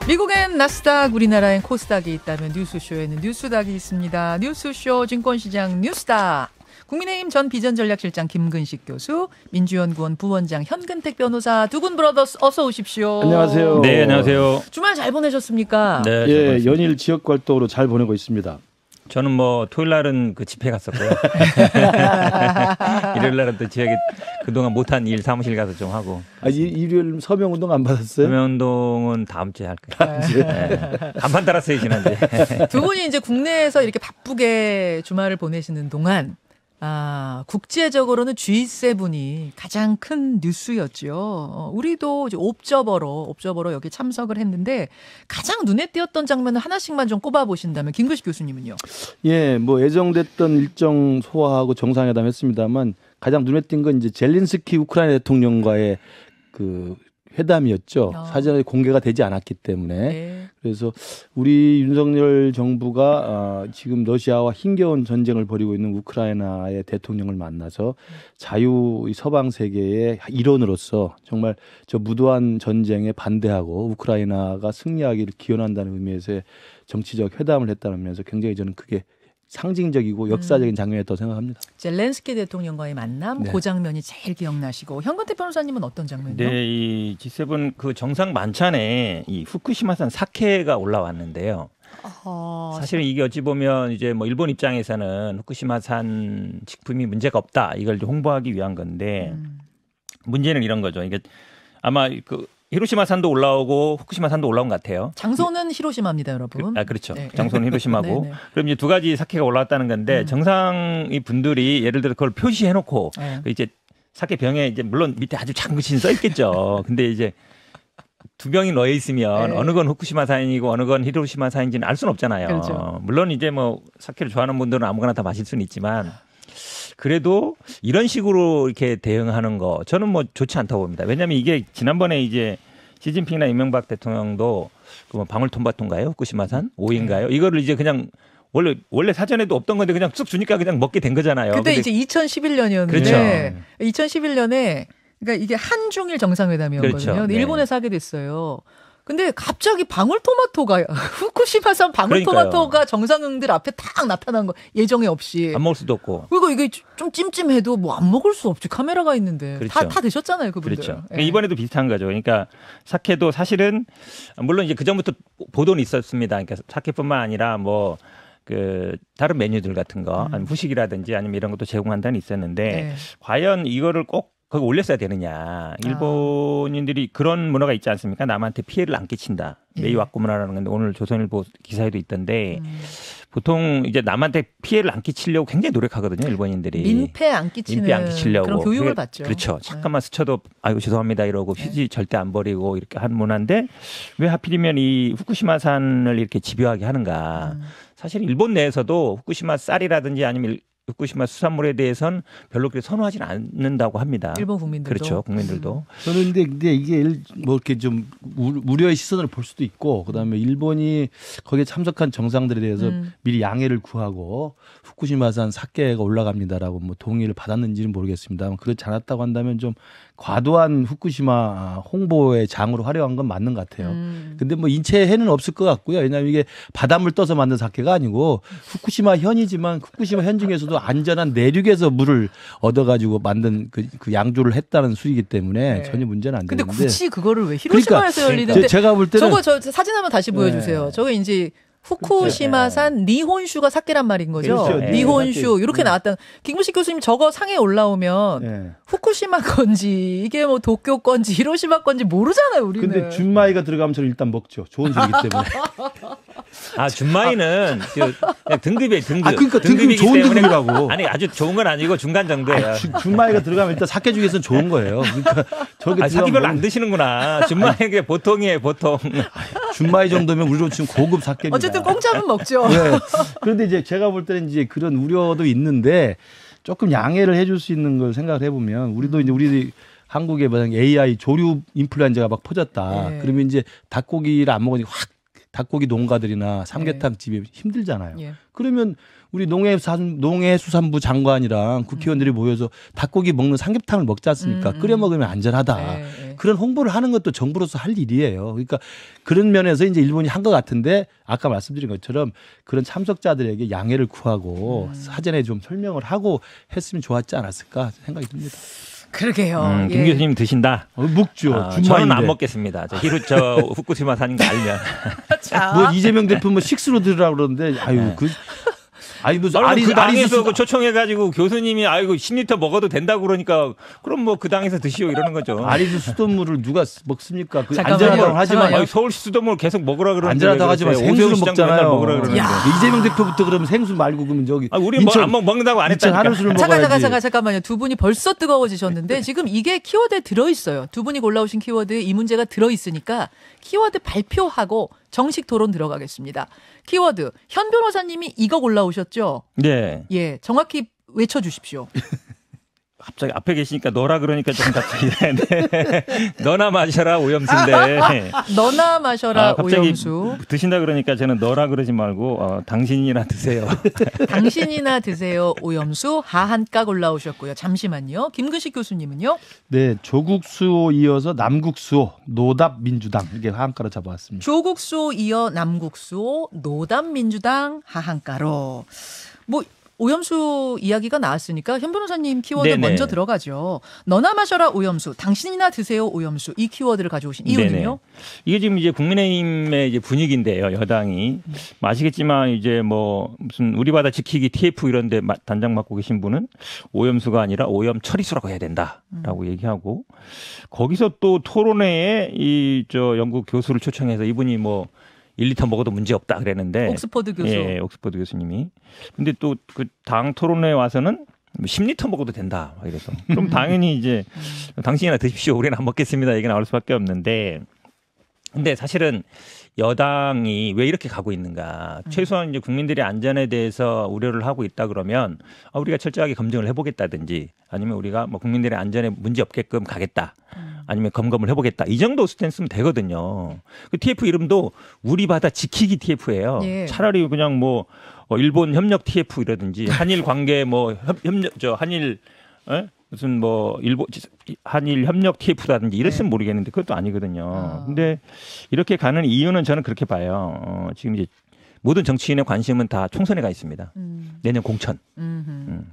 미국엔 나스닥, 우리나라엔 코스닥이 있다면 뉴스쇼에는 뉴스닥이 있습니다. 뉴스쇼 증권시장 뉴스닥. 국민의힘 전 비전전략실장 김근식 교수, 민주연구원 부원장 현근택 변호사 두 분 브러더스 어서 오십시오. 안녕하세요. 네, 안녕하세요. 주말 잘 보내셨습니까? 네, 예, 연일 지역 활동으로 잘 보내고 있습니다. 저는 뭐 토요일 날은 그 집회 갔었고요. 일요일 날은 또 지역에 그동안 못한 일 사무실 가서 좀 하고. 아, 일요일 서명 운동 안 받았어요? 서명 운동은 다음 주에 할 거예요. 네. 간판 달았어요, 지난주에. 두 분이 이제 국내에서 이렇게 바쁘게 주말을 보내시는 동안 국제적으로는 G7이 가장 큰 뉴스였죠. 우리도 이제 옵저버로 여기 참석을 했는데 가장 눈에 띄었던 장면을 하나씩만 좀 꼽아보신다면 김근식 교수님은요? 예, 뭐 예정됐던 일정 소화하고 정상회담 했습니다만 가장 눈에 띈 건 이제 젤린스키 우크라이나 대통령과의 그 회담이었죠. 사전에 공개가 되지 않았기 때문에. 네. 그래서 우리 윤석열 정부가 지금 러시아와 힘겨운 전쟁을 벌이고 있는 우크라이나의 대통령을 만나서 자유 서방 세계의 일원으로서 정말 저 무도한 전쟁에 반대하고 우크라이나가 승리하기를 기원한다는 의미에서의 정치적 회담을 했다는 면에서 굉장히 저는 그게 상징적이고 역사적인 장면이었다고 생각합니다. 젤렌스키 대통령과의 만남, 네. 그 장면이 제일 기억나시고 현근택 변호사님은 어떤 장면이요? 네, 이 G7 그 정상 만찬에 이 후쿠시마산 사케가 올라왔는데요. 사실은 이게 어찌 보면 이제 뭐 일본 입장에서는 후쿠시마산 식품이 문제가 없다 이걸 홍보하기 위한 건데 문제는 이런 거죠. 이게 아마 그 히로시마산도 올라오고 후쿠시마산도 올라온 것 같아요. 장소는 히로시마입니다, 여러분. 그렇죠. 네. 장소는 히로시마고. 그럼 이제 두 가지 사케가 올라왔다는 건데 정상이 분들이 예를 들어 그걸 표시해놓고 이제 사케 병에 이제 물론 밑에 아주 작은 글씨는 써 있겠죠. 근데 이제 두 병이 넣여 있으면 어느 건 후쿠시마산이고 어느 건 히로시마산인지는 알 수는 없잖아요. 그렇죠. 물론 이제 뭐 사케를 좋아하는 분들은 아무거나 다 마실 수는 있지만. 그래도 이런 식으로 이렇게 대응하는 거 저는 뭐 좋지 않다고 봅니다. 왜냐하면 이게 지난번에 이제 시진핑이나 이명박 대통령도 그 뭐 방울토마토인가요? 후쿠시마산 5인가요? 이거를 이제 그냥 원래 사전에도 없던 건데 그냥 쑥 주니까 그냥 먹게 된 거잖아요. 그때 이제 2011년이었는데 그렇죠. 2011년에 그러니까 이게 한중일 정상회담이었거든요. 그렇죠. 네. 일본에서 하게 됐어요. 근데 갑자기 방울토마토가 후쿠시마산 방울토마토가 그러니까요. 정상응들 앞에 딱 나타난 거 예정에 없이 안 먹을 수도 없고. 그리고 이게 좀 찜찜해도 뭐 안 먹을 수 없지 카메라가 있는데 그렇죠. 다 드셨잖아요 그분들. 그렇죠. 예. 이번에도 비슷한 거죠. 그러니까 사케도 사실은 물론 이제 그 전부터 보도는 있었습니다. 그러니까 사케뿐만 아니라 뭐 그 다른 메뉴들 같은 거 아니면 후식이라든지 아니면 이런 것도 제공한다는 있었는데 과연 이거를 꼭 거기 올렸어야 되느냐. 일본인들이 그런 문화가 있지 않습니까? 남한테 피해를 안 끼친다. 메이 왁구 문화라는 건데 오늘 조선일보 기사에도 있던데 보통 이제 남한테 피해를 안 끼치려고 굉장히 노력하거든요. 일본인들이. 민폐 안 끼치려고 그런 교육을 받죠. 그렇죠. 잠깐만 스쳐도 아이고 죄송합니다 이러고 휴지 절대 안 버리고 이렇게 하는 문화인데 왜 하필이면 이 후쿠시마산을 이렇게 집요하게 하는가. 사실 일본 내에서도 후쿠시마 쌀이라든지 아니면 후쿠시마 수산물에 대해서는 별로 그렇게 선호하지는 않는다고 합니다. 일본 국민들도. 그렇죠. 국민들도. 저는 근데 이게 뭐 이렇게 좀 우려의 시선을 볼 수도 있고 그다음에 일본이 거기에 참석한 정상들에 대해서 미리 양해를 구하고 후쿠시마산 사케가 올라갑니다라고 뭐 동의를 받았는지는 모르겠습니다만 그렇지 않았다고 한다면 좀 과도한 후쿠시마 홍보의 장으로 활용한 건 맞는 것 같아요. 근데 뭐 인체에 해는 없을 것 같고요. 왜냐하면 이게 바닷물 떠서 만든 사케가 아니고 후쿠시마 현이지만 후쿠시마 현 중에서도 안전한 내륙에서 물을 얻어가지고 만든 그 양조를 했다는 수이기 때문에 전혀 문제는 안 되는데. 근데 굳이 그거를 왜 히로시마에서 열리는데? 제가 볼 때는 저 사진 한번 다시 보여주세요. 저거 이제 후쿠시마산 니혼슈가 사케란 말인 거죠. 그렇죠. 니혼슈 이렇게 나왔다. 김근식 교수님 저거 상에 올라오면 후쿠시마 건지 이게 뭐 도쿄 건지 히로시마 건지 모르잖아요. 우리는. 근데 준마이가 들어가면 저는 일단 먹죠. 좋은 소리기 때문에. 아 준마이는 그냥 등급이에요. 등급. 그러니까 등급이기 좋은 때문에 등급이라고. 아니 아주 좋은 건 아니고 중간 정도예요. 준마이가 들어가면 일단 사케 중에서는 좋은 거예요. 그러니까 저게 사케 별로 안 드시는구나. 준마이가 보통이에요. 보통. 준마이 정도면 우리로 지금 고급 사케입니다. 어쨌든 공짜는 먹죠. 네. 그런데 이제 제가 볼 때는 이제 그런 우려도 있는데 조금 양해를 해줄 수 있는 걸 생각을 해보면 우리도 이제 우리 한국에 만약 AI 조류 인플루엔자가 막 퍼졌다. 그러면 이제 닭고기를 안 먹으니까 확 닭고기 농가들이나 삼계탕 집이 힘들잖아요. 예. 그러면 우리 농해수산부 장관이랑 국회의원들이 모여서 닭고기 먹는 삼계탕을 먹지 않습니까? 끓여 먹으면 안전하다. 그런 홍보를 하는 것도 정부로서 할 일이에요. 그러니까 그런 면에서 이제 일본이 한 것 같은데 아까 말씀드린 것처럼 그런 참석자들에게 양해를 구하고 사전에 좀 설명을 하고 했으면 좋았지 않았을까 생각이 듭니다. 그러게요. 김 교수님 드신다. 묵죠. 저는 안 먹겠습니다. 저 후쿠시마 사는 거 알면. 자. 뭐 이재명 대표 뭐 식수로 들으라고 그러는데 무슨 그 당에서 그 초청해가지고 교수님이 아이고 10리터 먹어도 된다고 그러니까 그럼 뭐 그 당에서 드시오 이러는 거죠. 아리수 수돗물을 누가 먹습니까? 그 잠깐만요. 안전하다고 하지만 서울시 수돗물 계속 먹으라 그러는데 안전하다고 하지만 생수를 먹잖아요. 먹으라 그러는데. 이재명 대표부터 그러면 생수 말고 그러면 저기 우리 뭐 안 먹는다고 안 했다니까. 한우수를 먹어야지. 잠깐만요. 두 분이 벌써 뜨거워지셨는데 지금 이게 키워드에 들어있어요. 두 분이 골라오신 키워드에 이 문제가 들어있으니까 키워드 발표하고 정식 토론 들어가겠습니다. 키워드 현 변호사님이 이거 골라오셨죠? 네. 예, 정확히 외쳐주십시오. 갑자기 앞에 계시니까 너라 그러니까 좀 갑자기 너나 마셔라 오염수인데. 너나 마셔라 갑자기 오염수. 드신다 그러니까 저는 너라 그러지 말고 당신이나 드세요. 당신이나 드세요 오염수 하한가 골라오셨고요. 잠시만요. 김근식 교수님은요? 네, 조국수호 이어서 남국수호 노답 민주당 이게 하한가로 잡아왔습니다. 조국수호 이어 남국수호 노답 민주당 하한가로. 뭐 오염수 이야기가 나왔으니까 현 변호사님 키워드 네네. 먼저 들어가죠. 너나 마셔라 오염수, 당신이나 드세요 오염수 이 키워드를 가져오신 이유는요? 네네. 이게 지금 이제 국민의힘의 이제 분위기인데요. 여당이 아시겠지만 이제 뭐 무슨 우리 바다 지키기 TF 이런데 단장 맡고 계신 분은 오염수가 아니라 오염 처리수라고 해야 된다라고 얘기하고 거기서 또 토론회에 영국 교수를 초청해서 이분이 뭐 1리터 먹어도 문제 없다 그랬는데 옥스퍼드 교수. 예, 옥스퍼드 교수님이. 근데 또 그 당 토론회에 와서는 10리터 먹어도 된다. 이래서. 그럼 당연히 이제 당신이나 드십시오. 우리는 안 먹겠습니다. 얘기 나올 수밖에 없는데. 근데 사실은 여당이 왜 이렇게 가고 있는가. 최소한 이제 국민들의 안전에 대해서 우려를 하고 있다 그러면 우리가 철저하게 검증을 해보겠다든지 아니면 우리가 뭐 국민들의 안전에 문제 없게끔 가겠다. 아니면 점검을 해보겠다. 이 정도 스탠스면 되거든요. 그 TF 이름도 우리 바다 지키기 TF예요. 예. 차라리 그냥 뭐 일본 협력 TF 이라든지 한일 관계 뭐 한일 무슨 뭐 한일 협력 TF라든지 이랬으면 모르겠는데 그것도 아니거든요. 근데 이렇게 가는 이유는 저는 그렇게 봐요. 지금 이제 모든 정치인의 관심은 다 총선에 가 있습니다. 내년 공천.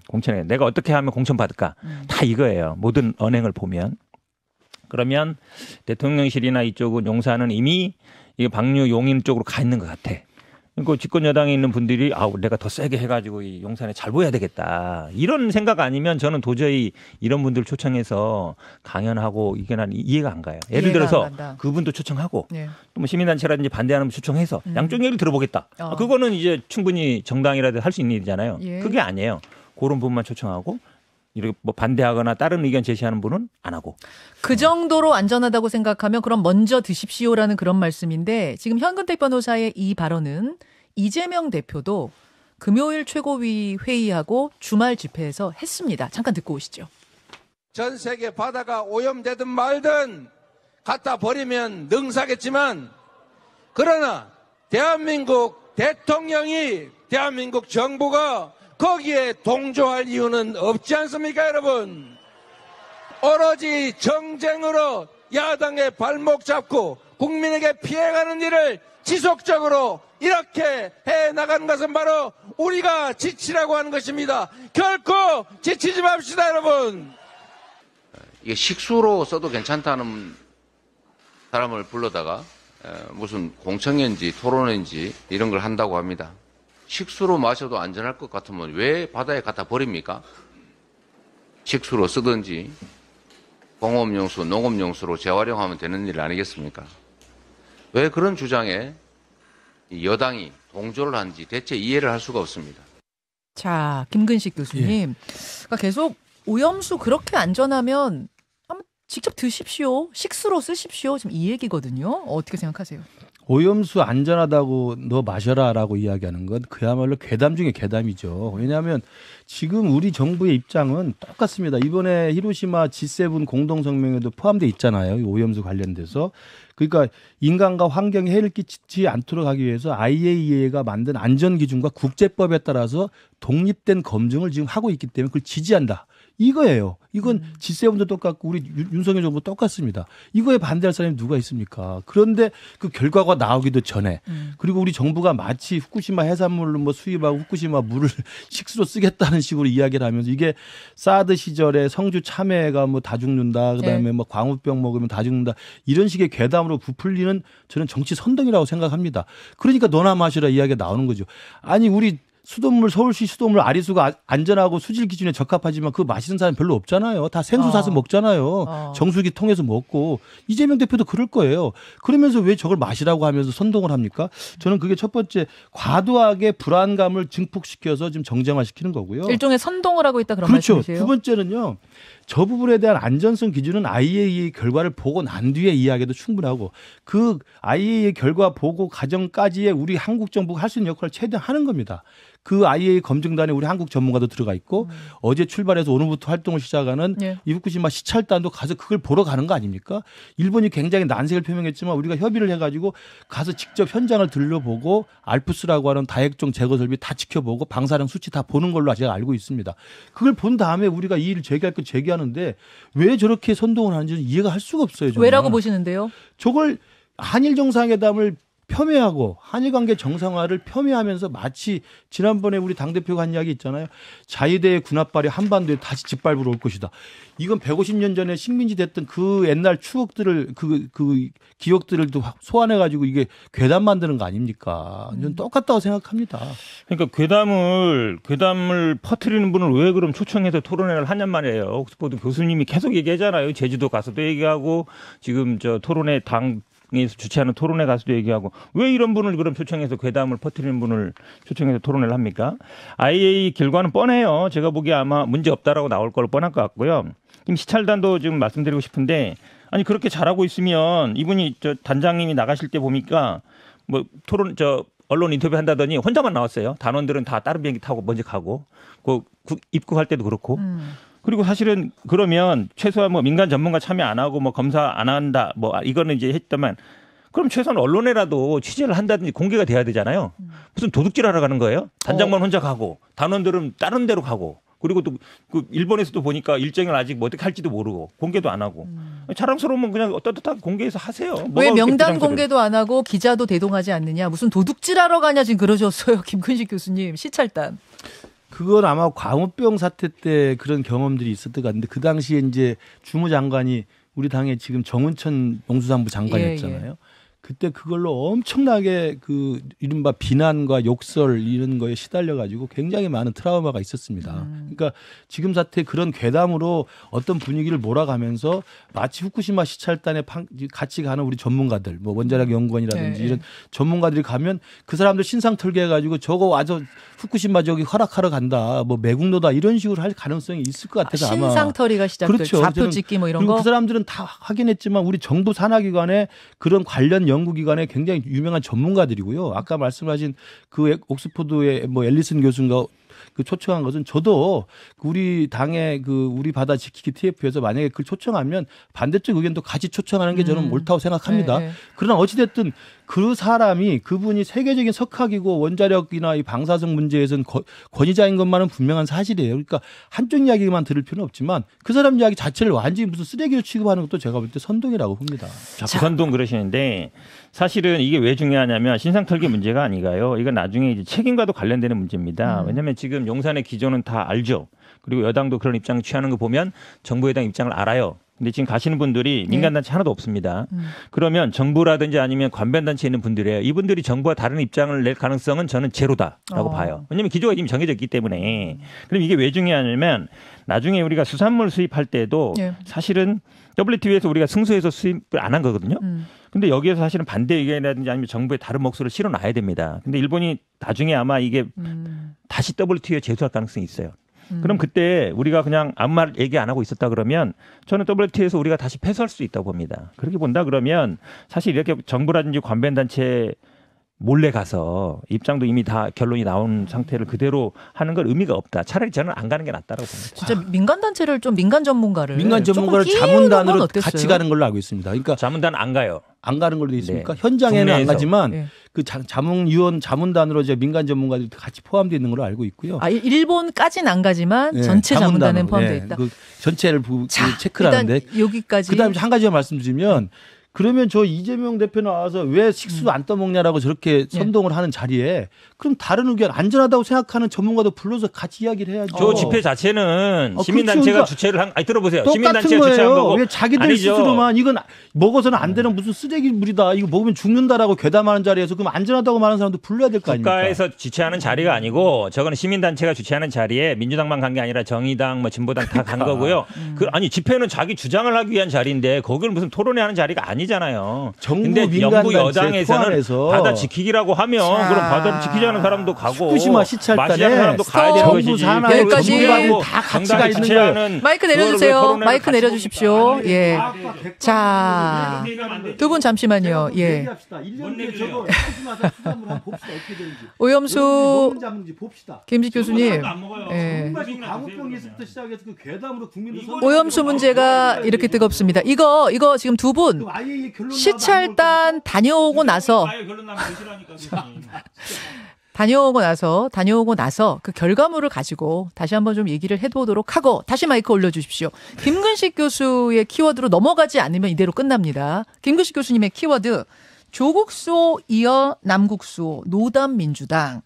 공천에 내가 어떻게 하면 공천 받을까? 다 이거예요. 모든 언행을 보면. 그러면 대통령실이나 이쪽은 용산은 이미 이게 방류 용인 쪽으로 가 있는 것 같아. 그러니까 집권 여당에 있는 분들이 내가 더 세게 해가지고 이 용산에 잘 보여야 되겠다. 이런 생각 아니면 저는 도저히 이런 분들 초청해서 강연하고 이게 난 이해가 안 가요. 예를 들어서 그분도 초청하고 또 뭐 시민단체라든지 반대하는 분 초청해서 양쪽 얘기를 들어보겠다. 그거는 이제 충분히 정당이라도 할 수 있는 일이잖아요. 그게 아니에요. 그런 분만 초청하고 이렇게 뭐 반대하거나 다른 의견 제시하는 분은 안 하고. 그 정도로 안전하다고 생각하면 그럼 먼저 드십시오라는 그런 말씀인데 지금 현근택 변호사의 이 발언은 이재명 대표도 금요일 최고위 회의하고 주말 집회에서 했습니다. 잠깐 듣고 오시죠. 전 세계 바다가 오염되든 말든 갖다 버리면 능사겠지만 그러나 대한민국 대통령이 대한민국 정부가 거기에 동조할 이유는 없지 않습니까, 여러분? 오로지 정쟁으로 야당의 발목 잡고 국민에게 피해가는 일을 지속적으로 이렇게 해나가는 것은 바로 우리가 지치라고 하는 것입니다. 결코 지치지 맙시다, 여러분. 이게 식수로 써도 괜찮다는 사람을 불러다가 무슨 공청회인지 토론회인지 이런 걸 한다고 합니다. 식수로 마셔도 안전할 것 같으면 왜 바다에 갖다 버립니까? 식수로 쓰든지 공업용수, 농업용수로 재활용하면 되는 일 아니겠습니까? 왜 그런 주장에 여당이 동조를 하는지 대체 이해를 할 수가 없습니다. 자, 김근식 교수님. 그러니까 계속 오염수 그렇게 안전하면 한번 직접 드십시오. 식수로 쓰십시오. 지금 이 얘기거든요. 어떻게 생각하세요? 오염수 안전하다고 너 마셔라라고 이야기하는 건 그야말로 괴담 중에 괴담이죠. 왜냐하면 지금 우리 정부의 입장은 똑같습니다. 이번에 히로시마 G7 공동성명에도 포함되어 있잖아요. 이 오염수 관련돼서. 그러니까 인간과 환경에 해를 끼치지 않도록 하기 위해서 IAEA가 만든 안전기준과 국제법에 따라서 독립된 검증을 지금 하고 있기 때문에 그걸 지지한다. 이거예요. 이건 G7도 똑같고 우리 윤석열 정부 똑같습니다. 이거에 반대할 사람이 누가 있습니까? 그런데 그 결과가 나오기도 전에 그리고 우리 정부가 마치 후쿠시마 해산물을 뭐 수입하고 후쿠시마 물을 식수로 쓰겠다는 식으로 이야기를 하면서 이게 사드 시절에 성주 참외가 뭐 다 죽는다. 그다음에 뭐 광우병 먹으면 다 죽는다. 이런 식의 괴담으로 부풀리는 저는 정치 선동이라고 생각합니다. 그러니까 너나 마시라 이야기가 나오는 거죠. 아니 우리 수돗물 서울시 수돗물 아리수가 안전하고 수질 기준에 적합하지만 그거 마시는 사람 별로 없잖아요. 다 생수 사서 먹잖아요. 정수기 통해서 먹고. 이재명 대표도 그럴 거예요. 그러면서 왜 저걸 마시라고 하면서 선동을 합니까? 저는 그게 첫 번째 과도하게 불안감을 증폭시켜서 지금 정쟁화시키는 거고요. 일종의 선동을 하고 있다 그런 그렇죠. 말씀이세요? 두 번째는요. 저 부분에 대한 안전성 기준은 IAEA 결과를 보고 난 뒤에 이야기도 충분하고 그 IAEA 결과 보고 과정까지의 우리 한국 정부가 할 수 있는 역할을 최대한 하는 겁니다. 그 IAEA 검증단에 우리 한국 전문가도 들어가 있고 어제 출발해서 오늘부터 활동을 시작하는 이 후쿠시마 시찰단도 가서 그걸 보러 가는 거 아닙니까? 일본이 굉장히 난색을 표명했지만 우리가 협의를 해가지고 가서 직접 현장을 들려보고 알프스라고 하는 다핵종 제거 설비 다 지켜보고 방사능 수치 다 보는 걸로 제가 알고 있습니다. 그걸 본 다음에 우리가 이 일을 제기할 거 제기하는데 왜 저렇게 선동을 하는지 이해가 할 수가 없어요. 정말. 왜라고 보시는데요? 저걸 한일 정상회담을 폄훼하고 한일관계 정상화를 폄훼하면서 마치 지난번에 우리 당대표가 한 이야기 있잖아요. 자위대의 군합발이 한반도에 다시 짓밟으러 올 것이다. 이건 150년 전에 식민지 됐던 그 옛날 추억들을 그 기억들을 또 소환해가지고 이게 괴담 만드는 거 아닙니까? 저는 똑같다고 생각합니다. 그러니까 괴담을 퍼뜨리는 분을 왜 그럼 초청해서 토론회를 하냔 말이에요. 옥스퍼드 교수님이 계속 얘기하잖아요. 제주도 가서도 얘기하고 지금 저 토론회 당에서 주최하는 토론회 가서도 얘기하고 왜 이런 분을 그럼 초청해서 괴담을 퍼뜨리는 분을 초청해서 토론회를 합니까? IAEA 결과는 뻔해요. 제가 보기에 아마 문제 없다라고 나올 걸 뻔할 것 같고요. 지금 시찰단도 지금 말씀드리고 싶은데 아니 그렇게 잘하고 있으면 이분이 저 단장님이 나가실 때 보니까 뭐 토론 언론 인터뷰 한다더니 혼자만 나왔어요. 단원들은 다 다른 비행기 타고 먼저 가고 그 입국할 때도 그렇고. 그리고 사실은 그러면 최소한 뭐 민간 전문가 참여 안 하고 뭐 검사 안 한다 뭐 이거는 이제 했다만 그럼 최소한 언론에라도 취재를 한다든지 공개가 돼야 되잖아요. 무슨 도둑질하러 가는 거예요? 단장만 혼자 가고 단원들은 다른 데로 가고 그리고 또 그 일본에서도 보니까 일정을 아직 뭐 어떻게 할지도 모르고 공개도 안 하고 자랑스러우면 그냥 떳떳하게 공개해서 하세요. 왜 명단 공개도 안 하고 기자도 대동하지 않느냐? 무슨 도둑질하러 가냐 지금 그러셨어요. 김근식 교수님 시찰단. 그건 아마 광우병 사태 때 그런 경험들이 있었던 것 같은데 그 당시에 이제 주무장관이 우리 당의 지금 정은천 농수산부 장관이었잖아요. 그때 그걸로 엄청나게 그 이른바 비난과 욕설 이런 거에 시달려 가지고 굉장히 많은 트라우마가 있었습니다. 그러니까 지금 사태 그런 괴담으로 어떤 분위기를 몰아가면서 마치 후쿠시마 시찰단에 같이 가는 우리 전문가들 뭐 원자력 연구원이라든지 이런 전문가들이 가면 그 사람들 신상 털게 해가지고 저거 와서 후쿠시마 저기 허락하러 간다 뭐 매국노다 이런 식으로 할 가능성이 있을 것 같아서 아마 신상털이가 시작될 그렇죠. 좌표 찍기 뭐 이런 거. 그 사람들은 다 하긴 했지만 우리 정부 산하기관에 그런 관련 연구기관에 굉장히 유명한 전문가들이고요. 아까 말씀하신 그 옥스퍼드의 뭐 앨리슨 교수인가 그 초청한 것은 저도 우리 당의 그 우리 바다 지키기 TF에서 만약에 그걸 초청하면 반대쪽 의견도 같이 초청하는 게 저는 옳다고 생각합니다. 그러나 어찌됐든 그 사람이 그분이 세계적인 석학이고 원자력이나 이 방사성 문제에서는 권위자인 것만은 분명한 사실이에요. 그러니까 한쪽 이야기만 들을 필요는 없지만 그 사람 이야기 자체를 완전히 무슨 쓰레기로 취급하는 것도 제가 볼 때 선동이라고 봅니다. 자꾸 선동 그러시는데 사실은 이게 왜 중요하냐면 신상털기 문제가 아니가요. 이건 나중에 이제 책임과도 관련되는 문제입니다. 왜냐하면 지금 용산의 기조는 다 알죠. 그리고 여당도 그런 입장을 취하는 거 보면 정부 여당 입장을 알아요. 근데 지금 가시는 분들이 민간단체 하나도 없습니다. 그러면 정부라든지 아니면 관변단체에 있는 분들이에요. 이분들이 정부와 다른 입장을 낼 가능성은 저는 제로다라고 봐요. 왜냐하면 기조가 이미 정해져 있기 때문에. 그럼 이게 왜 중요하냐면 나중에 우리가 수산물 수입할 때도 사실은 WTO에서 우리가 승소해서 수입을 안 한 거거든요. 근데 여기에서 사실은 반대 의견이라든지 아니면 정부의 다른 목소리를 실어놔야 됩니다. 근데 일본이 나중에 아마 이게 다시 WTO에 제소할 가능성이 있어요. 그럼 그때 우리가 그냥 아무 말 얘기 안 하고 있었다 그러면 저는 WTO에서 우리가 다시 패소할 수 있다고 봅니다. 그렇게 본다 그러면 사실 이렇게 정부라든지 관변단체 몰래 가서 입장도 이미 다 결론이 나온 상태를 그대로 하는 건 의미가 없다. 차라리 저는 안 가는 게 낫다고 봅니다. 진짜 민간 전문가를 자문단으로 같이 가는 걸로 알고 있습니다. 그러니까 자문단 안 가요. 안 가는 걸로 돼 있습니까? 네. 현장에는 안 국내에서. 가지만 네. 그 자문단으로 이제 민간 전문가들이 같이 포함되어 있는 걸로 알고 있고요. 일본까지는 안 가지만 네, 전체 자문단에 포함되어 네, 있다. 그 전체를 자, 체크를 일단 하는데 여기까지. 그다음에 한 가지만 말씀드리면 그러면 저 이재명 대표 나와서 왜 식수 안 떠먹냐라고 저렇게 선동을 하는 자리에 그럼 다른 의견 안전하다고 생각하는 전문가도 불러서 같이 이야기를 해야죠. 저 집회 자체는 시민단체가 그러니까 주최를 한, 아니 들어보세요. 똑같은 시민단체가 주최한 거예요. 거고. 왜 자기들 아니죠. 스스로만 이건 먹어서는 안 되는 무슨 쓰레기 물이다. 이거 먹으면 죽는다라고 괴담하는 자리에서 그럼 안전하다고 말하는 사람도 불러야 될 거 아닙니까? 국가에서 주최하는 자리가 아니고 저거는 시민단체가 주최하는 자리에 민주당만 간 게 아니라 정의당, 뭐 진보당 다 간 거고요. 아니 집회는 자기 주장을 하기 위한 자리인데 거기를 무슨 토론회하는 자리가 아니잖아요. 정부 근데 민간 영구 단체 여당에서는 포함해서 바다 지키기라고 하면 자. 그럼 바다 지키자는 사람도 가고 후쿠시마 시찰단에 마시자는 사람도 가야 되는 정부 것이지. 산하의 여기까지 전문가들이 다 같이 가 있는 거예요. 마이크 내려주세요. 마이크 내려주십시오. 예. 자, 두 분 잠시만요. 예. 오염수 김식 교수님, 예. 오염수 문제가 이렇게 뜨겁습니다. 이거 지금 두 분 시찰단 다녀오고 나서 그 결과물을 가지고 다시 한번 좀 얘기를 해보도록 하고 다시 마이크 올려주십시오. 김근식 교수의 키워드로 넘어가지 않으면 이대로 끝납니다. 김근식 교수님의 키워드 조국수호 이어 남국수호 노담 민주당.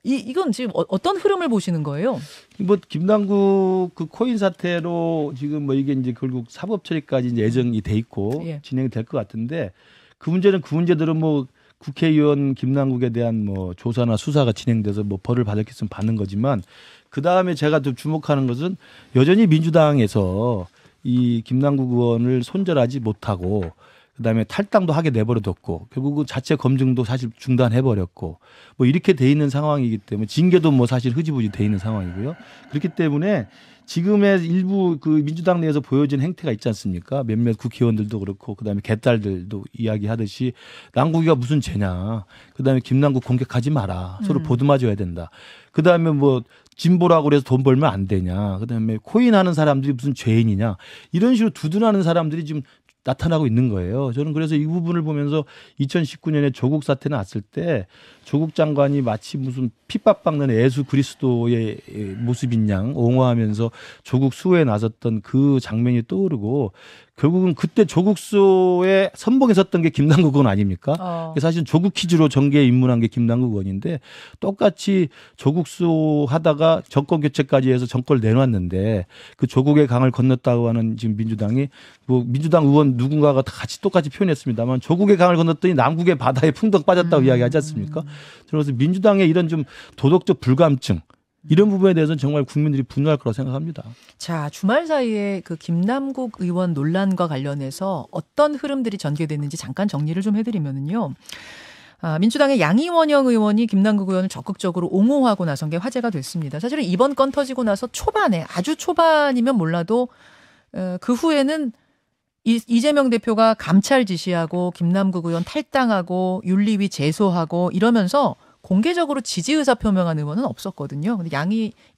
이건 지금 어떤 흐름을 보시는 거예요? 뭐 김남국 그 코인 사태로 지금 뭐 이게 이제 결국 사법 처리까지 이제 예정이 돼 있고 예. 진행이 될 것 같은데 그 문제들은 뭐 국회의원 김남국에 대한 뭐 조사나 수사가 진행돼서 뭐 벌을 받았겠으면 받는 거지만 그 다음에 제가 좀 주목하는 것은 여전히 민주당에서 이 김남국 의원을 손절하지 못하고 그다음에 탈당도 하게 내버려뒀고 결국은 자체 검증도 사실 중단해버렸고 뭐 이렇게 돼 있는 상황이기 때문에 징계도 뭐 사실 흐지부지 돼 있는 상황이고요. 그렇기 때문에 지금의 일부 그 민주당 내에서 보여진 행태가 있지 않습니까? 몇몇 국회의원들도 그렇고 그다음에 개딸들도 이야기하듯이 남국이가 무슨 죄냐. 그다음에 김남국 공격하지 마라. 서로 보듬어줘야 된다. 그다음에 뭐 진보라고 그래서 돈 벌면 안 되냐. 그다음에 코인하는 사람들이 무슨 죄인이냐. 이런 식으로 두둔하는 사람들이 지금 나타나고 있는 거예요. 저는 그래서 이 부분을 보면서 2019년에 조국 사태 났을 때 조국 장관이 마치 무슨 핍박 받는 예수 그리스도의 모습인 양 옹호하면서 조국 수호에 나섰던 그 장면이 떠오르고 결국은 그때 조국 수호에 선봉에 섰던 게 김남국 의원 아닙니까? 사실 조국 퀴즈로 정계에 입문한 게 김남국 의원인데 똑같이 조국 수호하다가 정권 교체까지 해서 정권을 내놨는데 그 조국의 강을 건넜다고 하는 지금 민주당이 뭐 민주당 의원 누군가가 다 같이 똑같이 표현했습니다만 조국의 강을 건넜더니 남국의 바다에 풍덩 빠졌다고 이야기하지 않습니까? 그래서 민주당의 이런 좀 도덕적 불감증 이런 부분에 대해서는 정말 국민들이 분노할 거라고 생각합니다. 자, 주말 사이에 그 김남국 의원 논란과 관련해서 어떤 흐름들이 전개됐는지 잠깐 정리를 좀 해드리면은요. 민주당의 양이원영 의원이 김남국 의원을 적극적으로 옹호하고 나선 게 화제가 됐습니다. 사실은 이번 건 터지고 나서 초반에 아주 초반이면 몰라도 그 후에는 이재명 대표가 감찰 지시하고 김남국 의원 탈당하고 윤리위 제소하고 이러면서 공개적으로 지지 의사 표명한 의원은 없었거든요. 근데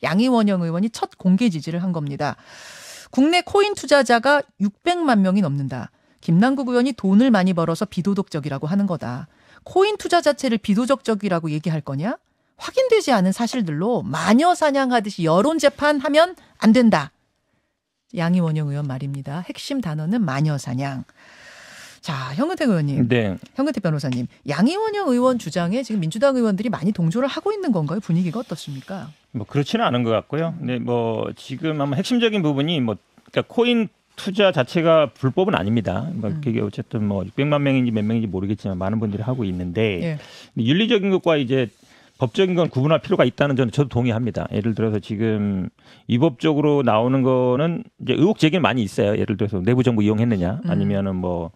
양이원영 의원이 첫 공개 지지를 한 겁니다. 국내 코인 투자자가 600만 명이 넘는다. 김남국 의원이 돈을 많이 벌어서 비도덕적이라고 하는 거다. 코인 투자 자체를 비도덕적이라고 얘기할 거냐? 확인되지 않은 사실들로 마녀 사냥하듯이 여론 재판하면 안 된다. 양이원영 의원 말입니다. 핵심 단어는 마녀 사냥. 자, 현근택 의원님, 네. 현근택 변호사님, 양이원영 의원 주장에 지금 민주당 의원들이 많이 동조를 하고 있는 건가요? 분위기가 어떻습니까? 뭐 그렇지는 않은 것 같고요. 근데 뭐 지금 아마 핵심적인 부분이 뭐 그러니까 코인 투자 자체가 불법은 아닙니다. 뭐 그게 어쨌든 뭐 600만 명인지 몇 명인지 모르겠지만 많은 분들이 하고 있는데 예. 윤리적인 것과 이제 법적인 건 구분할 필요가 있다는 점은 저도 동의합니다. 예를 들어서 지금 위법적으로 나오는 거는 이제 의혹 제기는 많이 있어요. 예를 들어서 내부 정보 이용했느냐, 아니면은 뭐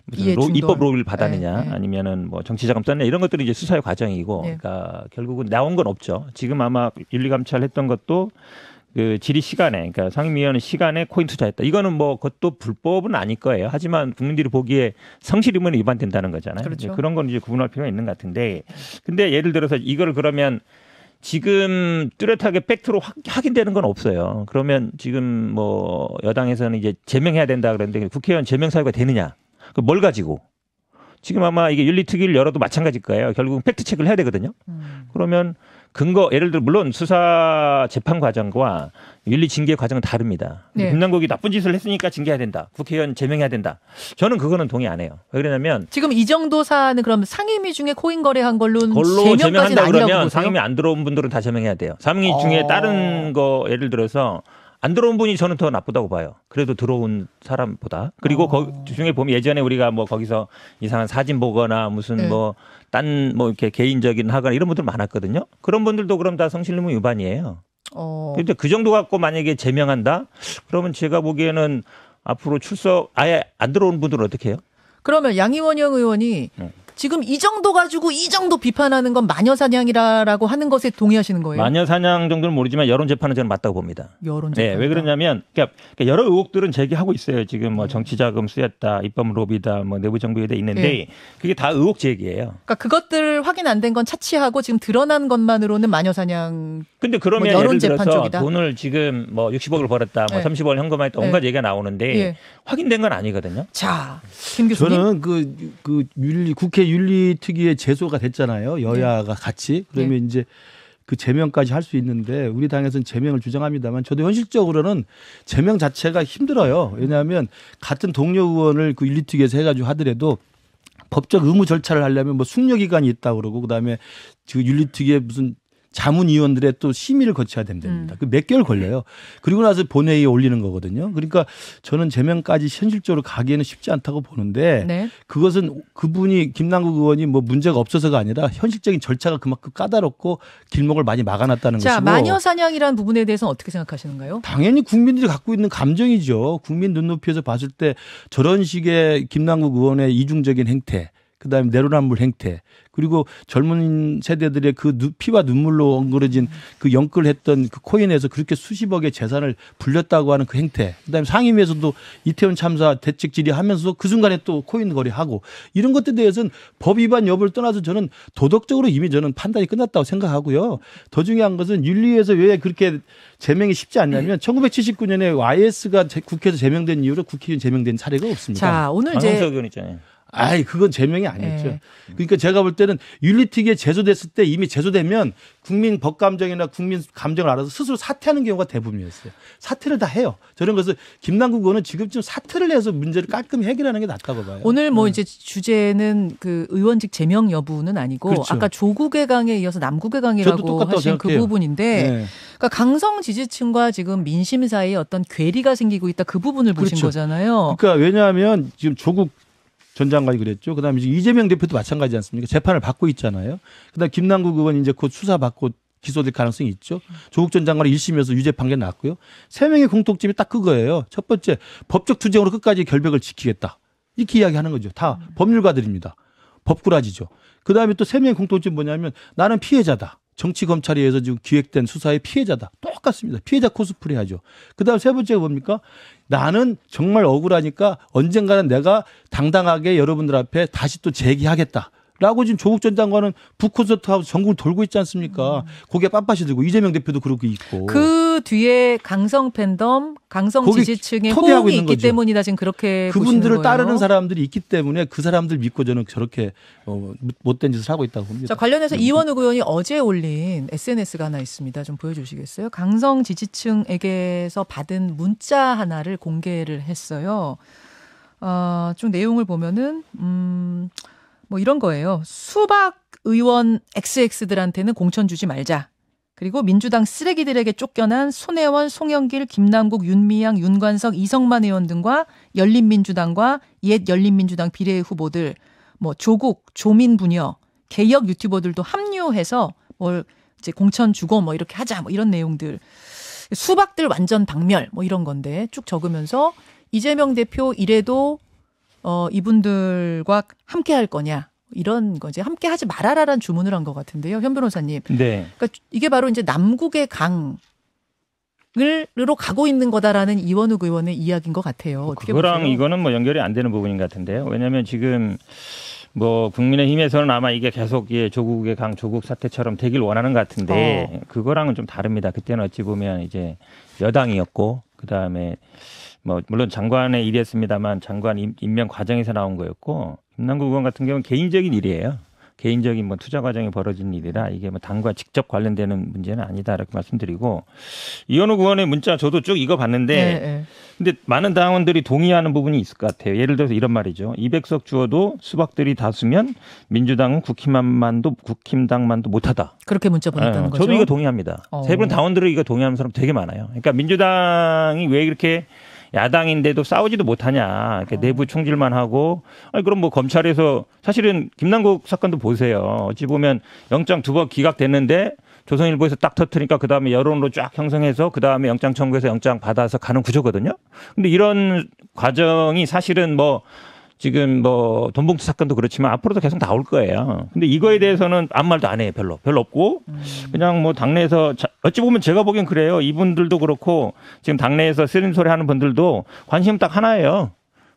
무슨 입법 로비를 받았느냐, 네. 아니면은 뭐 정치자금 썼느냐 이런 것들이 이제 수사의 과정이고, 네. 그러니까 결국은 나온 건 없죠. 지금 아마 윤리감찰했던 것도 그 질의 시간에, 그러니까 상임위원회 시간에 코인 투자했다. 이거는 뭐 그것도 불법은 아닐 거예요. 하지만 국민들이 보기에 성실 의무는 위반된다는 거잖아요. 그렇죠. 그런 건 이제 구분할 필요가 있는 것 같은데, 근데 예를 들어서 이걸 그러면 지금 뚜렷하게 팩트로 확인되는 건 없어요. 그러면 지금 뭐 여당에서는 이제 제명해야 된다 그러는데 국회의원 제명 사유가 되느냐? 뭘 가지고? 지금 아마 이게 윤리특위를 열어도 마찬가지일 거예요. 결국은 팩트체크를 해야 되거든요. 그러면 근거, 예를 들어 물론 수사 재판 과정과 윤리 징계 과정은 다릅니다. 네. 김남국이 나쁜 짓을 했으니까 징계해야 된다. 국회의원 제명해야 된다. 저는 그거는 동의 안 해요. 왜 그러냐면 지금 이 정도 사안은 그럼 상임위 중에 코인 거래한 걸로는 걸로 제명까지는 제명한다 아니라고 그러면 보세요? 상임위 안 들어온 분들은 다 제명해야 돼요. 상임위 중에 다른 거 예를 들어서 안 들어온 분이 저는 더 나쁘다고 봐요. 그래도 들어온 사람보다. 그리고 그 중에 보면 예전에 우리가 뭐 거기서 이상한 사진 보거나 무슨 네. 뭐 딴 뭐 이렇게 개인적인 하거나 이런 분들 많았거든요. 그런 분들도 그럼 다 성실의무 위반이에요. 근데 그 정도 갖고 만약에 제명한다? 그러면 제가 보기에는 앞으로 출석 아예 안 들어온 분들은 어떻게 해요? 그러면 양이원영 의원이 지금 이 정도 가지고 이 정도 비판하는 건 마녀사냥이라고 하는 것에 동의하시는 거예요? 마녀사냥 정도는 모르지만 여론재판은 저는 맞다고 봅니다. 여론재판. 네, 왜 그러냐면 그러니까 여러 의혹들은 제기하고 있어요. 지금 뭐 정치자금 쓰였다, 입법 로비다, 뭐 내부 정부에다 있는데 네. 그게 다 의혹 제기예요. 그러니까 그것들 확인 안 된 건 차치하고 지금 드러난 것만으로는 마녀사냥. 근데 그러면 뭐 예를 들어서 여론재판 쪽이다. 돈을 지금 뭐 60억을 벌었다, 뭐 네. 30억을 현금화했다, 온갖 네. 얘기가 나오는데 예. 확인된 건 아니거든요. 자, 김 교수님. 저는 그 국회 윤리특위에 제소가 됐잖아요. 여야가 같이. 그러면 이제 그 제명까지 할 수 있는데 우리 당에서는 제명을 주장합니다만 저도 현실적으로는 제명 자체가 힘들어요. 왜냐하면 같은 동료 의원을 그 윤리특위에서 해가지고 하더라도 법적 의무 절차를 하려면 뭐 숙려기간이 있다고 그러고 그다음에 그 윤리특위에 무슨 자문위원들의 또 심의를 거쳐야 됩니다. 그 몇 개월 걸려요. 그리고 나서 본회의에 올리는 거거든요. 그러니까 저는 제명까지 현실적으로 가기에는 쉽지 않다고 보는데 네. 그것은 그분이 김남국 의원이 뭐 문제가 없어서가 아니라 현실적인 절차가 그만큼 까다롭고 길목을 많이 막아놨다는 자, 것이고. 마녀사냥이라는 부분에 대해서는 어떻게 생각하시는가요? 당연히 국민들이 갖고 있는 감정이죠. 국민 눈높이에서 봤을 때 저런 식의 김남국 의원의 이중적인 행태, 그다음에 내로남불 행태, 그리고 젊은 세대들의 그 피와 눈물로 엉그러진 그 영끌했던 그 코인에서 그렇게 수십억의 재산을 불렸다고 하는 그 행태, 그다음에 상임위에서도 이태원 참사 대책 질의하면서 그 순간에 또 코인 거래하고 이런 것들에 대해서는 법 위반 여부를 떠나서 저는 도덕적으로 이미 저는 판단이 끝났다고 생각하고요. 더 중요한 것은 윤리에서 왜 그렇게 제명이 쉽지 않냐면 1979년에 YS가 국회에서 제명된 이후로 국회의원 제명된 사례가 없습니다. 자, 오늘 강성석 이제 의원 있잖아요. 아이, 그건 제명이 아니었죠. 네. 그러니까 제가 볼 때는 윤리특위에 제소됐을 때 이미 제소되면 국민 법감정이나 국민 감정을 알아서 스스로 사퇴하는 경우가 대부분이었어요. 사퇴를 다 해요. 저런 것을 김남국 의원은 지금쯤 사퇴를 해서 문제를 깔끔히 해결하는 게 낫다고 봐요. 오늘 뭐 이제 주제는 그 의원직 제명 여부는 아니고 그렇죠. 아까 조국의 강에 이어서 남국의 저도 강이라고 똑같다고 하신 그 생각해요. 부분인데 네. 그러니까 강성 지지층과 지금 민심 사이에 어떤 괴리가 생기고 있다 그 부분을 보신 그렇죠. 거잖아요. 그러니까 왜냐하면 지금 조국 전 장관이 그랬죠. 그다음에 지금 이재명 대표도 마찬가지 않습니까? 재판을 받고 있잖아요. 그다음에 김남국 의원이 이제 곧 수사받고 기소될 가능성이 있죠. 조국 전 장관은 1심에서 유죄 판결 났고요. 세 명의 공통점이 딱 그거예요. 첫 번째, 법적 투쟁으로 끝까지 결백을 지키겠다. 이렇게 이야기하는 거죠. 다 법률가들입니다. 법꾸라지죠. 그다음에 또 세 명의 공통점이 뭐냐면 나는 피해자다. 정치 검찰에 의해서 지금 기획된 수사의 피해자다. 똑같습니다. 피해자 코스프레 하죠. 그다음 세 번째가 뭡니까? 나는 정말 억울하니까 언젠가는 내가 당당하게 여러분들 앞에 다시 또 제기하겠다. 라고 지금 조국 전 장관은 북콘서트하고 전국을 돌고 있지 않습니까? 고개 빳빳이 들고 이재명 대표도 그러고 있고. 그 뒤에 강성 팬덤, 강성 거기 지지층의 토대하고 호응이 있는 있기 거죠. 때문이다 지금 그렇게 그분들을 보시는 거예요. 따르는 사람들이 있기 때문에 그 사람들 믿고 저는 저렇게 못된 짓을 하고 있다고 봅니다. 자, 관련해서 이원욱 의원이 어제 올린 SNS가 하나 있습니다. 좀 보여주시겠어요? 강성 지지층에게서 받은 문자 하나를 공개를 했어요. 좀 내용을 보면은 뭐 이런 거예요. 수박 의원 XX들한테는 공천 주지 말자. 그리고 민주당 쓰레기들에게 쫓겨난 손혜원, 송영길, 김남국, 윤미향, 윤관석, 이성만 의원 등과 열린민주당과 옛 열린민주당 비례 후보들, 뭐 조국, 조민부녀, 개혁 유튜버들도 합류해서 뭘 이제 공천 주고 뭐 이렇게 하자 뭐 이런 내용들. 수박들 완전 박멸 뭐 이런 건데 쭉 적으면서 이재명 대표 이래도 이분들과 함께 할 거냐 이런 거지 함께 하지 말아라라는 주문을 한 것 같은데요, 현 변호사님. 네. 그러니까 이게 바로 이제 남국의 강으로 가고 있는 거다라는 이원욱 의원의 이야기인 것 같아요. 어떻게 그거랑 보세요? 이거는 뭐 연결이 안 되는 부분인 것 같은데요. 왜냐하면 지금 뭐 국민의힘에서는 아마 이게 계속 조국의 강, 조국 사태처럼 되길 원하는 것 같은데 그거랑은 좀 다릅니다. 그때는 어찌 보면 이제 여당이었고 그 다음에 뭐 물론 장관의 일이었습니다만 장관 임명 과정에서 나온 거였고 김남국 의원 같은 경우는 개인적인 일이에요. 개인적인 뭐 투자 과정이 벌어진 일이라 이게 뭐 당과 직접 관련되는 문제는 아니다 이렇게 말씀드리고 이현욱 의원의 문자 저도 쭉 읽어봤는데 네. 근데 많은 당원들이 동의하는 부분이 있을 것 같아요. 예를 들어서 이런 말이죠. 200석 주어도 수박들이 다수면 민주당은 국힘당만도 못하다. 그렇게 문자 보냈다는 거죠. 저도 이거 동의합니다. 세 분 당원들이 이거 동의하는 사람 되게 많아요. 그러니까 민주당이 왜 이렇게 야당인데도 싸우지도 못하냐. 내부 총질만 하고. 아니, 그럼 뭐 검찰에서 사실은 김남국 사건도 보세요. 어찌 보면 영장 2번 기각됐는데 조선일보에서 딱 터트리니까 그다음에 여론으로 쫙 형성해서 그다음에 영장 청구해서 영장 받아서 가는 구조거든요. 근데 이런 과정이 사실은 뭐 지금 뭐 돈봉투 사건도 그렇지만 앞으로도 계속 나올 거예요. 근데 이거에 대해서는 아무 말도 안 해요. 별로 없고 그냥 뭐 당내에서 어찌 보면 제가 보기엔 그래요. 이분들도 그렇고 지금 당내에서 쓰는 소리 하는 분들도 관심 딱 하나예요.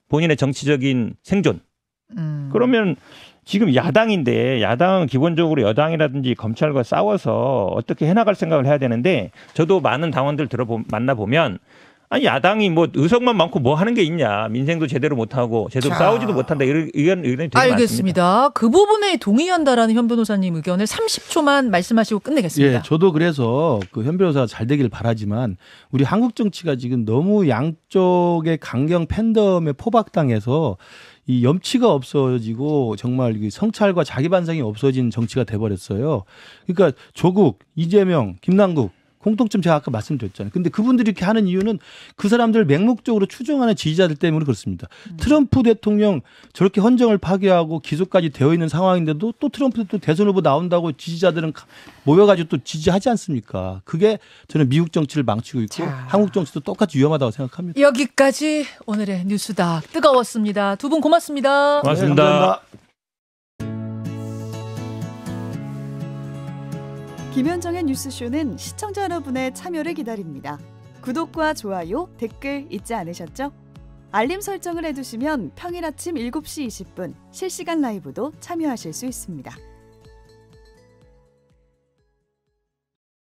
본인의 정치적인 생존. 그러면 지금 야당인데 야당은 기본적으로 여당이라든지 검찰과 싸워서 어떻게 해나갈 생각을 해야 되는데 저도 많은 당원들 만나보면 아니 야당이 뭐 의석만 많고 뭐 하는 게 있냐. 민생도 제대로 못하고 제대로 싸우지도 못한다. 이런 의견이 되게 알겠습니다. 많습니다. 그 부분에 동의한다라는 현 변호사님 의견을 30초만 말씀하시고 끝내겠습니다. 예, 저도 그래서 그 현 변호사가 잘 되길 바라지만 우리 한국 정치가 지금 너무 양쪽의 강경 팬덤에 포박당해서 이 염치가 없어지고 정말 성찰과 자기 반성이 없어진 정치가 돼버렸어요. 그러니까 조국, 이재명, 김남국 공통점 제가 아까 말씀드렸잖아요. 근데 그분들이 이렇게 하는 이유는 그 사람들을 맹목적으로 추종하는 지지자들 때문에 그렇습니다. 트럼프 대통령 저렇게 헌정을 파괴하고 기소까지 되어 있는 상황인데도 또 트럼프 또 대선 후보 나온다고 지지자들은 모여가지고 또 지지하지 않습니까? 그게 저는 미국 정치를 망치고 있고 한국 정치도 똑같이 위험하다고 생각합니다. 여기까지 오늘의 뉴스닥 뜨거웠습니다. 두 분 고맙습니다. 고맙습니다. 네, 감사합니다. 김현정의 뉴스쇼는 시청자 여러분의 참여를 기다립니다. 구독과 좋아요, 댓글 잊지 않으셨죠? 알림 설정을 해두시면 평일 아침 7시 20분 실시간 라이브도 참여하실 수 있습니다.